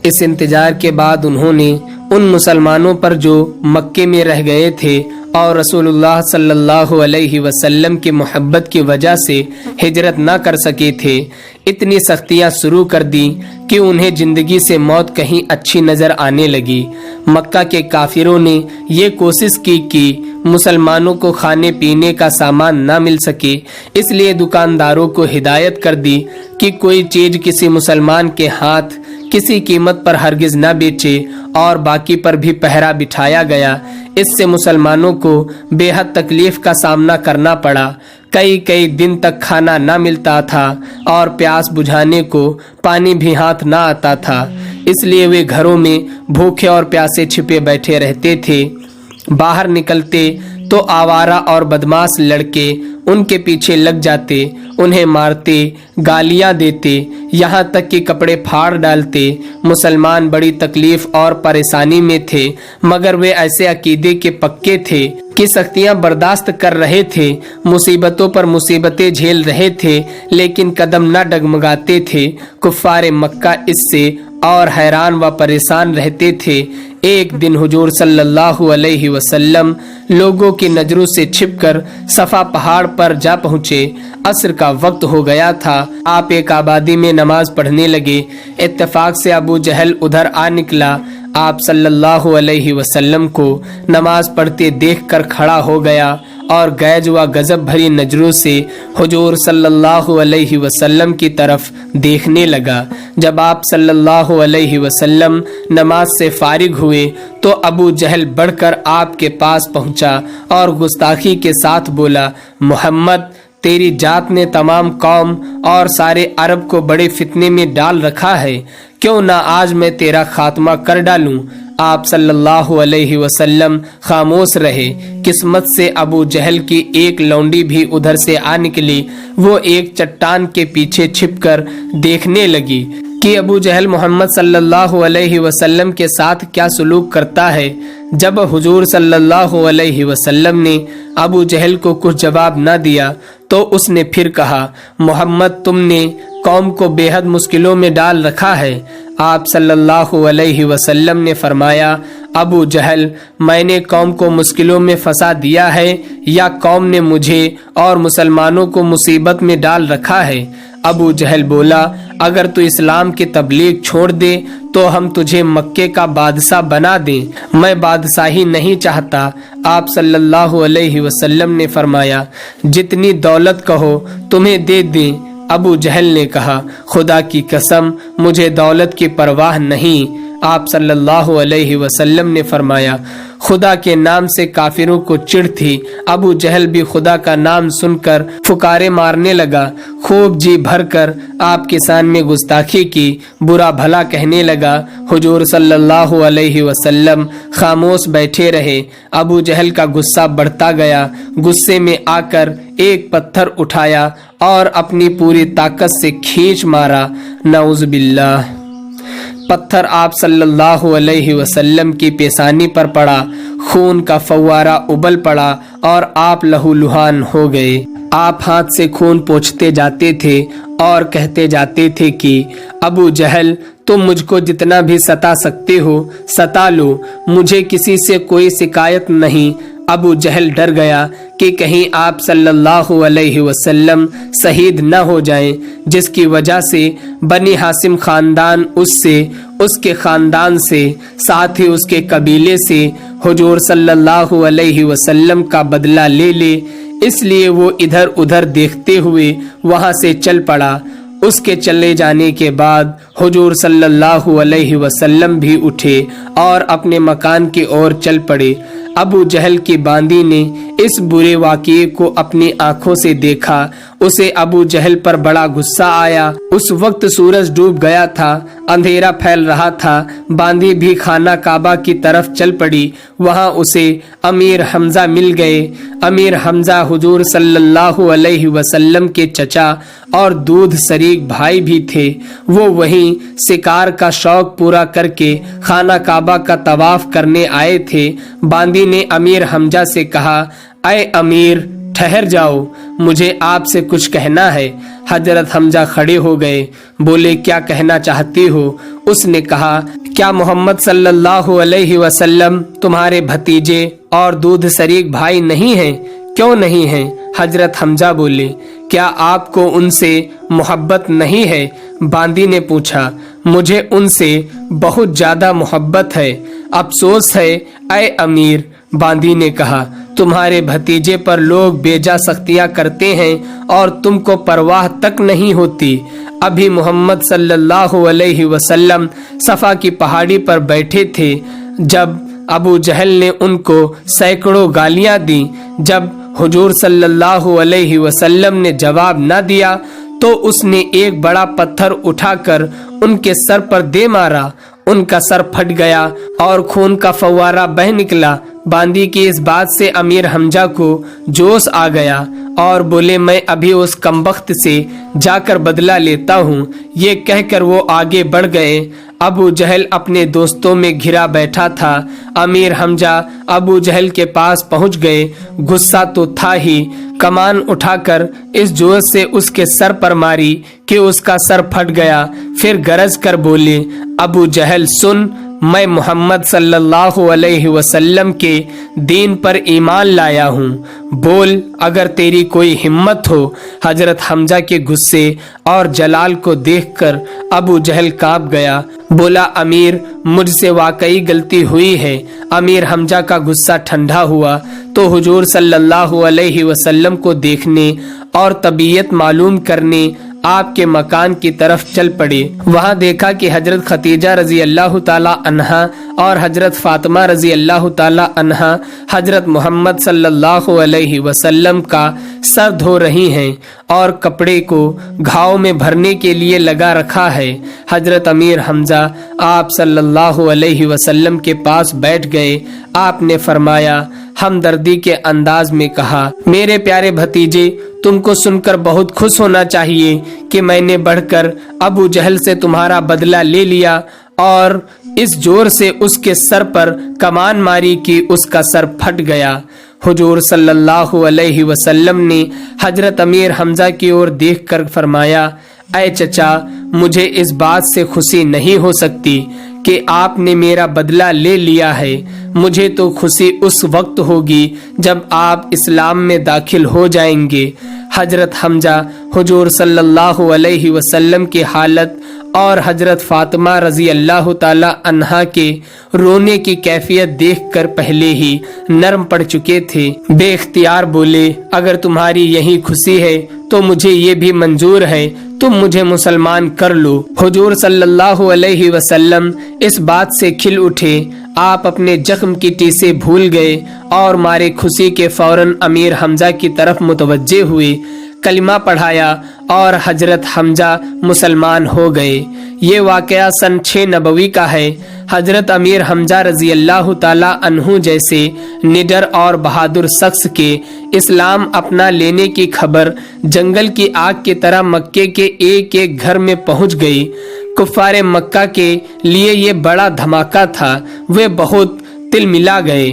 اس انتظار کے بعد انہوں نے ان مسلمانوں پر جو مکے میں رہ گئے تھے اور رسول اللہ صلی اللہ علیہ وسلم کی محبت کی وجہ سے ہجرت نہ کر سکے تھے، اتنی سختیاں شروع کر دی کہ انہیں زندگی سے موت کہیں اچھی نظر آنے لگی۔ مکہ کے کافروں نے یہ کوشش کی کہ مسلمانوں کو کھانے پینے کا سامان نہ مل سکے، اس لیے دکانداروں کو ہدایت کر دی کہ کوئی چیز کسی مسلمان کے ہاتھ کسی قیمت پر ہرگز نہ بیچے، اور باقی پر بھی پہرا بٹھایا گیا۔ اس سے مسلمانوں کو بے حد تکلیف کا سامنا کرنا پڑا۔ کئی دن تک کھانا نہ ملتا تھا اور پیاس بجھانے کو پانی بھی ہاتھ نہ آتا تھا، اس لیے وہ گھروں میں بھوکے اور پیاسے چھپے بیٹھے رہتے تھے۔ باہر نکلتے تو آوارہ اور بدماش لڑکے ان کے پیچھے لگ جاتے، انہیں مارتے، گالیاں دیتے، یہاں تک کہ کپڑے پھاڑ ڈالتے۔ مسلمان بڑی تکلیف اور پریشانی میں تھے، مگر وہ ایسے عقیدے کے پکے تھے کہ سختیاں برداشت کر رہے تھے، مصیبتوں پر مصیبتیں جھیل رہے تھے، لیکن قدم نہ ڈگمگاتے تھے۔ کفار مکہ اس سے اور حیران و پریشان رہتے تھے۔ ایک دن حضور صلی اللہ علیہ وسلم لوگوں کی نظروں سے چھپ کر صفا پہاڑ پر جا پہنچے۔ عصر کا وقت ہو گیا تھا۔ آپ ایک آبادی میں نماز پڑھنے لگے۔ اتفاق سے ابو جہل ادھر آ نکلا۔ آپ صلی اللہ علیہ وسلم کو نماز پڑھتے دیکھ کر کھڑا ہو گیا اور غیظ و غضب بھری نظروں سے حضور صلی اللہ علیہ وسلم کی طرف دیکھنے لگا۔ جب آپ صلی اللہ علیہ وسلم نماز سے فارغ ہوئے تو ابو جہل بڑھ کر آپ کے پاس پہنچا اور گستاخی کے ساتھ بولا، محمد، تیری ذات نے تمام قوم اور سارے عرب کو بڑے فتنے میں ڈال رکھا ہے، کیوں نہ آج میں تیرا خاتمہ کر ڈالوں۔ آپ صلی اللہ علیہ وسلم خاموش رہے۔ قسمت سے ابو جہل کی ایک لونڈی بھی ادھر سے آ نکلی۔ وہ ایک چٹان کے پیچھے چھپ کر دیکھنے لگی کہ ابو جہل محمد صلی اللہ علیہ وسلم کے ساتھ کیا سلوک کرتا ہے۔ جب حضور صلی اللہ علیہ وسلم نے ابو جہل کو کچھ جواب نہ دیا تو اس نے پھر کہا، محمد، تم نے قوم کو بے حد مشکلوں میں ڈال رکھا ہے۔ آپ صلی اللہ علیہ وسلم نے فرمایا، ابو جہل، میں نے قوم کو مشکلوں میں پھنسا دیا ہے یا قوم نے مجھے اور مسلمانوں کو مصیبت میں ڈال رکھا ہے؟ ابو جہل بولا، اگر تو اسلام کی تبلیغ چھوڑ دے تو ہم تجھے مکے کا بادشاہ بنا دیں۔ میں بادشاہی نہیں چاہتا۔ آپ صلی اللہ علیہ وسلم نے فرمایا، جتنی دولت کہو تمہیں دے دیں۔ ابو جہل نے کہا، خدا کی قسم، مجھے دولت کی پرواہ نہیں۔ آپ صلی اللہ علیہ وسلم نے فرمایا، خدا کے نام سے کافروں کو چڑ تھی۔ ابو جہل بھی خدا کا نام سن کر پھکارے مارنے لگا، خوب جی بھر کر آپ کے سامنے گستاخی کی، برا بھلا کہنے لگا۔ حضور صلی اللہ علیہ وسلم خاموش بیٹھے رہے۔ ابو جہل کا غصہ بڑھتا گیا۔ غصے میں آ کر ایک پتھر اٹھایا اور اپنی پوری طاقت سے کھینچ مارا۔ نعوذ باللہ۔ پتھر آپ صلی اللہ علیہ وسلم کی پیشانی پر پڑا، خون کا فوارہ ابل پڑا اور آپ لہو لہان ہو گئے۔ آپ ہاتھ سے خون پوچھتے جاتے تھے اور کہتے جاتے تھے کہ ابو جہل، تم مجھ کو جتنا بھی ستا سکتے ہو ستا لو، مجھے کسی سے کوئی شکایت نہیں۔ ابو جہل ڈر گیا کہ کہیں آپ صلی اللہ علیہ وسلم شہید نہ ہو جائیں، جس کی وجہ سے بنی ہاشم خاندان اس سے، اس کے خاندان سے، ساتھ ہی اس کے قبیلے سے حضور صلی اللہ علیہ وسلم کا بدلہ لے لے۔ اس لیے وہ ادھر ادھر دیکھتے ہوئے وہاں سے چل پڑا۔ اس کے چلے جانے کے بعد حضور صلی اللہ علیہ وسلم بھی اٹھے اور اپنے مکان کی اور چل پڑے۔ ابو جہل کی باندی نے اس برے واقعے کو اپنی آنکھوں سے دیکھا۔ اسے ابو جہل پر بڑا غصہ آیا۔ اس وقت سورج ڈوب گیا تھا، اندھیرا پھیل رہا تھا۔ باندی بھی خانہ کعبہ کی طرف چل پڑی۔ وہاں اسے امیر حمزہ مل گئے۔ امیر حمزہ حضور صلی اللہ علیہ وسلم کے چچا اور دودھ شریک بھائی بھی تھے۔ وہ وہیں شکار کا شوق پورا کر کے خانہ کعبہ کا طواف کرنے آئے تھے۔ باندی نے امیر حمزہ سے کہا، اے امیر، ठहर जाओ, मुझे आपसे कुछ कहना है। हजरत हमजा खड़े हो गए, बोले क्या कहना चाहती हो? उसने कहा, क्या मोहम्मद सल्लल्लाहु अलैहि वसल्लम तुम्हारे भतीजे और दूध शरीक भाई नहीं हैं? क्यों नहीं हैं? हजरत हमजा बोले, क्या आपको उनसे मोहब्बत नहीं है? बांदी ने पूछा, मुझे उनसे बहुत ज्यादा मोहब्बत है, अफसोस है ऐ अमीर। बांदी ने कहा, तुम्हारे भतीजे पर लोग बेजा सख्तियां करते हैं और तुमको परवाह तक नहीं होती। अभी मोहम्मद सल्लल्लाहु अलैहि वसल्लम सफा की पहाड़ी पर बैठे थे जब अबू जहल ने उनको सैकड़ों गालियां दी। जब हुजूर सल्लल्लाहु अलैहि वसल्लम ने जवाब न दिया तो उसने एक बड़ा पत्थर उठाकर उनके सर पर दे मारा। उनका सर फट गया और खून का फव्वारा बह निकला। बांदी की इस बात से अमीर हमजा को जोश आ गया और बोले, मैं अभी उस कमबख्त से जाकर बदला लेता हूँ। ये कहकर वो आगे बढ़ गए। अबू जहल अपने दोस्तों में घिरा बैठा था। अमीर हमजा अबू जहल के पास पहुंच गए। गुस्सा तो था ही, कमान उठाकर इस जोश से उसके सर पर मारी कि उसका सर फट गया। फिर गरज कर बोले, अबू जहल सुन, मैं मोहम्मद सल्लल्लाहु अलैहि वसल्लम के दीन पर ईमान लाया हूँ, बोल अगर तेरी कोई हिम्मत हो। हजरत हमजा के गुस्से और जलाल को देखकर अबू जहल कांप गया। बोला, अमीर मुझसे वाकई गलती हुई है। अमीर हमजा का गुस्सा ठंडा हुआ तो हुजूर सल्लल्लाहु अलैहि वसल्लम को देखने और तबीयत मालूम करने आपके मकान की तरफ चल पड़े। वहां देखा कि हजरत खतीजा रजी अल्लाह ताला अन्हा और हजरत फातिमा रजी अल्लाह ताला अन्हा हजरत मोहम्मद सल्लल्लाहु अलैहि वसल्लम का सर धो रही हैं और कपड़े को घाव में भरने के लिए लगा रखा है। हजरत अमीर हमजा आप सल्लल्लाहु अलैहि वसल्लम के पास बैठ गए। आपने फरमाया, हमदर्दी के अंदाज में कहा, मेरे प्यारे भतीजे, तुमको सुनकर बहुत खुश होना चाहिए कि मैंने बढ़कर अबू जहल से तुम्हारा बदला ले लिया और इस जोर से उसके सर पर कमान मारी कि उसका सर फट गया। हुजूर सल्लल्लाहु अलैहि वसल्लम ने हजरत अमीर हमजा की ओर देखकर फरमाया, ऐ चचा, मुझे इस बात से खुशी नहीं हो सकती कि आपने मेरा बदला ले लिया है। मुझे तो खुशी उस वक्त होगी जब आप इस्लाम में दाखिल हो जाएंगे। हजरत हमजा हुजूर सल्लल्लाहु अलैहि वसल्लम की हालत और हजरत फातिमा रजी अल्लाह ताला अन्हा के रोने की कैफियत देखकर पहले ही नरम पड़ चुके थे। बेख्तियार बोले, अगर तुम्हारी यही खुशी है तो मुझे ये भी मंजूर है, तुम मुझे मुसलमान कर लो। हुजूर सल्लल्लाहु अलैहि वसल्लम इस बात से खिल उठे। आप अपने जख्म की टीसे भूल गए और मारे खुशी के फौरन अमीर हमजा की तरफ मुतवज्जे हुए। कलिमा पढ़ाया और हजरत हमजा मुसलमान हो गए। ये वाकया सन 6 नबवी का है। हजरत अमीर हमजा रजी अल्लाह ताला अन्हु जैसे निडर और बहादुर शख्स के इस्लाम अपना लेने की खबर जंगल की आग की तरह मक्के के एक एक घर में पहुंच गई। कुफारे मक्का के लिए ये बड़ा धमाका था। वे बहुत तिल मिला गए,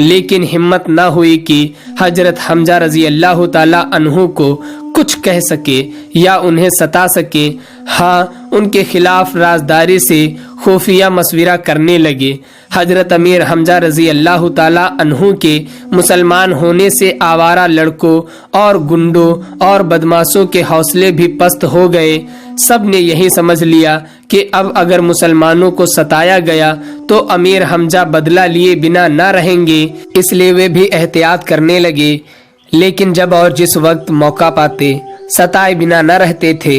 लेकिन हिम्मत न हुई कि हजरत हमजा रजी अल्लाह ताला अन्हु को कुछ कह सके या उन्हें सता सके। हाँ, उनके खिलाफ राजदारी से खुफिया मशविरा करने लगे। हजरत अमीर हमजा रजी अल्लाह ताला अन्हु के मुसलमान होने से आवारा लड़कों और गुंडों और बदमाशों के हौसले भी पस्त हो गए। सब ने यही समझ लिया कि अब अगर मुसलमानों को सताया गया तो अमीर हमजा बदला लिए बिना न रहेंगे, इसलिए वे भी एहतियात करने लगे। लेकिन जब और जिस वक्त मौका पाते सताए बिना न रहते थे।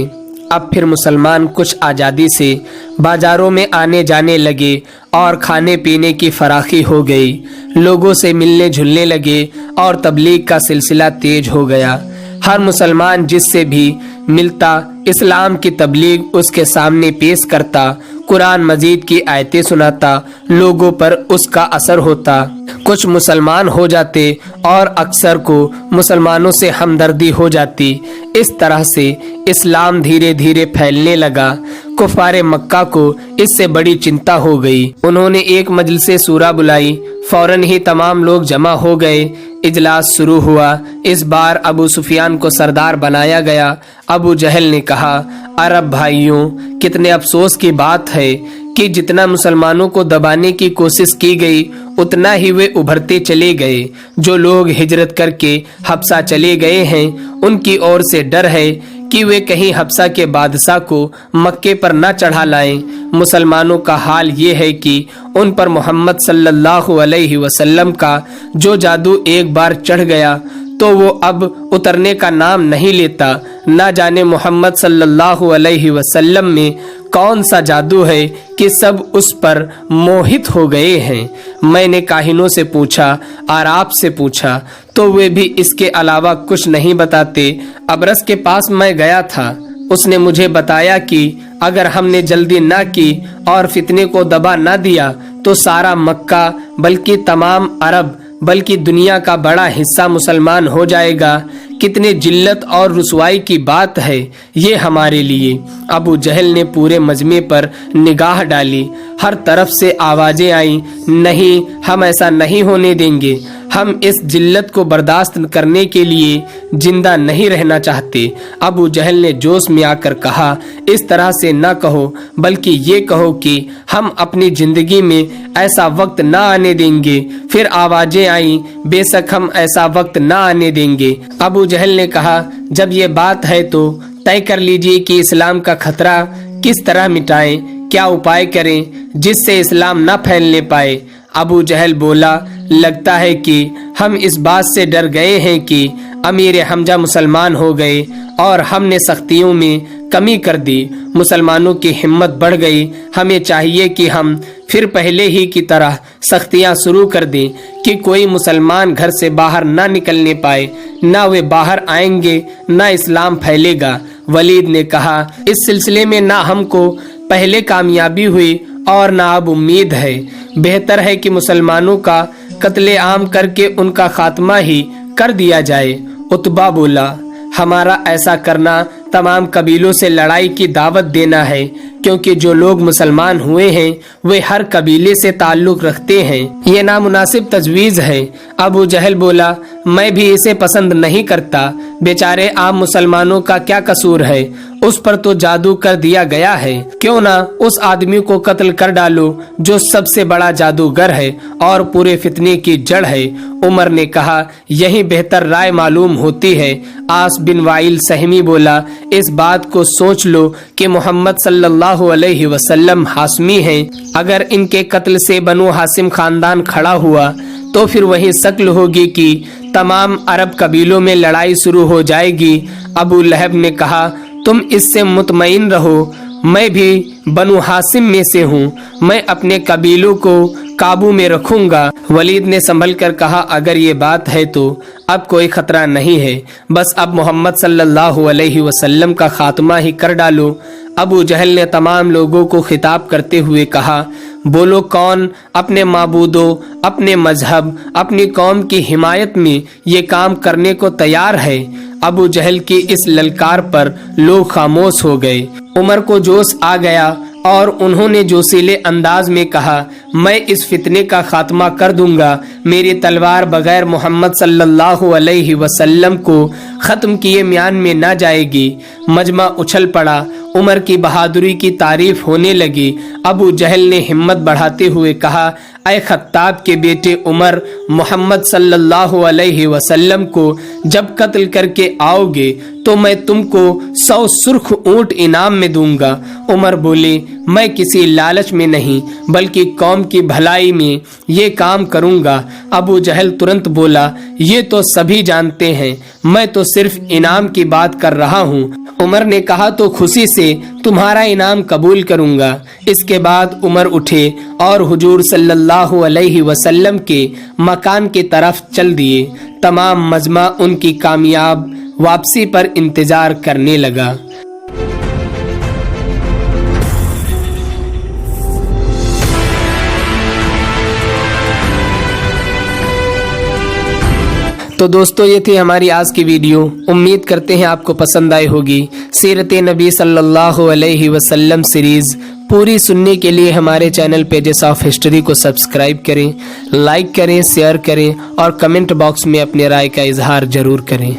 अब फिर मुसलमान कुछ आज़ादी से बाजारों में आने जाने लगे और खाने पीने की फराखी हो गई। लोगों से मिलने जुलने लगे और तबलीग का सिलसिला तेज हो गया। हर मुसलमान जिससे भी मिलता इस्लाम की तबलीग उसके सामने पेश करता, कुरान मजीद की आयतें सुनाता, लोगों पर उसका असर होता। कुछ मुसलमान हो जाते और अक्सर को मुसलमानों से हमदर्दी हो जाती। इस तरह से इस्लाम धीरे धीरे फैलने लगा। कुफारे मक्का को इससे बड़ी चिंता हो गई। उन्होंने एक मजलिस सूरा बुलाई। फौरन ही तमाम लोग जमा हो गए। इजलास शुरू हुआ। इस बार अबू सुफियान को सरदार बनाया गया। अबू जहल ने कहा, अरब भाइयों, कितने अफसोस की बात है कि जितना मुसलमानों को दबाने की कोशिश की गई उतना ही वे उभरते चले गए। जो लोग हिजरत करके हबसा चले गए हैं उनकी ओर से डर है कि वे कहीं हबसा के बादशाह को मक्के पर न चढ़ा लाएं। मुसलमानों का हाल ये है कि उन पर मोहम्मद सल्लल्लाहु अलैहि वसल्लम का जो जादू एक बार चढ़ गया तो वो अब उतरने का नाम नहीं लेता। ना जाने मोहम्मद सल्लल्लाहु अलैहि वसल्लम में कौन सा जादू है कि सब उस पर मोहित हो गए हैं। मैंने काहिनों से पूछा और आपसे पूछा तो वे भी इसके अलावा कुछ नहीं बताते। अबरस के पास मैं गया था, उसने मुझे बताया कि अगर हमने जल्दी ना की और फितने को दबा ना दिया तो सारा मक्का बल्कि तमाम अरब बल्कि दुनिया का बड़ा हिस्सा मुसलमान हो जाएगा। कितने जिल्लत और रुसवाई की बात है ये हमारे लिए। अबू जहल ने पूरे मजमे पर निगाह डाली। हर तरफ से आवाजें आई, नहीं, हम ऐसा नहीं होने देंगे। हम इस जिल्लत को बर्दाश्त करने के लिए जिंदा नहीं रहना चाहते। अबू जहल ने जोश में आकर कहा, इस तरह से न कहो, बल्कि ये कहो कि हम अपनी जिंदगी में ऐसा वक्त न आने देंगे। फिर आवाजें आई, बेशक हम ऐसा वक्त न आने देंगे। अबू जहल ने कहा, जब ये बात है तो तय कर लीजिए कि इस्लाम का खतरा किस तरह मिटाएं, क्या उपाय करें जिससे इस्लाम न फैलने पाए। अबू जहल बोला, लगता है कि हम इस बात से डर गए हैं कि अमीर हमजा मुसलमान हो गए और हमने सख्तियों में कमी कर दी। मुसलमानों की हिम्मत बढ़ गई। हमें चाहिए कि हम फिर पहले ही की तरह सख्तियां शुरू कर दें कि कोई मुसलमान घर से बाहर ना निकलने पाए। ना वे बाहर आएंगे ना इस्लाम फैलेगा। वलीद ने कहा, इस सिलसिले में ना हमको पहले कामयाबी हुई और ना अब उम्मीद है। बेहतर है कि मुसलमानों का कत्ले आम करके उनका खात्मा ही कर दिया जाए। उतबा बोला, हमारा ऐसा करना तमाम कबीलों से लड़ाई की दावत देना है, क्योंकि जो लोग मुसलमान हुए हैं वे हर कबीले से ताल्लुक रखते हैं। ये नामुनासिब तजवीज़ है। अबू जहल बोला, मैं भी इसे पसंद नहीं करता। बेचारे आम मुसलमानों का क्या कसूर है, उस पर तो जादू कर दिया गया है। क्यों ना उस आदमी को कत्ल कर डालो जो सबसे बड़ा जादूगर है और पूरे फितने की जड़ है। उमर ने कहा, यही बेहतर राय मालूम होती है। आस बिन वाइल सहमी बोला, इस बात को सोच लो कि मोहम्मद सल्लल्लाहु अलैहि वसल्लम हाशमी हैं। अगर इनके कत्ल से बनु हाशिम खानदान खड़ा हुआ तो फिर वही शक्ल होगी कि तमाम अरब कबीलों में लड़ाई शुरू हो जाएगी। अबू लहब ने कहा, तुम इससे मुतमईन रहो, मैं भी बनु हाशिम में से हूँ, मैं अपने कबीलों को काबू में रखूंगा। वलीद ने संभल कर कहा, अगर ये बात है तो अब कोई खतरा नहीं है, बस अब मोहम्मद सल्लल्लाहु अलैहि वसल्लम का खात्मा ही कर डालो। अबू जहल ने तमाम लोगों को खिताब करते हुए कहा, बोलो, कौन अपने माबूदों, अपने मजहब, अपनी कौम की हिमायत में ये काम करने को तैयार है। अबू जहल की इस ललकार पर लोग खामोश हो गए। उमर को जोश आ गया और उन्होंने जोशीले अंदाज में कहा, मैं इस फितने का खात्मा कर दूंगा। मेरी तलवार बगैर मोहम्मद सल्लल्लाहु अलैहि वसल्लम को खत्म किए म्यान में न जाएगी। मजमा उछल पड़ा। उमर की बहादुरी की तारीफ होने लगी। अबू जहल ने हिम्मत बढ़ाते हुए कहा, ऐ खत्ताब के बेटे उमर, मोहम्मद सल्लल्लाहु अलैहि वसल्लम को जब कत्ल करके आओगे तो मैं तुमको 100 सुर्ख ऊंट इनाम में दूंगा। उमर बोले, मैं किसी लालच में नहीं बल्कि कौम की भलाई में ये काम करूंगा। अबू जहल तुरंत बोला, ये तो सभी जानते हैं, मैं तो सिर्फ इनाम की बात कर रहा हूँ। उमर ने कहा, तो खुशी से तुम्हारा इनाम कबूल करूंगा। इसके बाद उमर उठे और हुजूर सल्लल्लाहु अलैहि वसल्लम के मकान की तरफ चल दिए। तमाम मजमा उनकी कामयाब वापसी पर इंतजार करने लगा। तो दोस्तों, ये थी हमारी आज की वीडियो। उम्मीद करते हैं आपको पसंद आई होगी। सीरत नबी सल्लल्लाहु अलैहि वसल्लम सीरीज پوری سننے کے لیے ہمارے چینل پیجز آف ہسٹری کو سبسکرائب کریں، لائک کریں، شیئر کریں اور کمنٹ باکس میں اپنے رائے کا اظہار ضرور کریں۔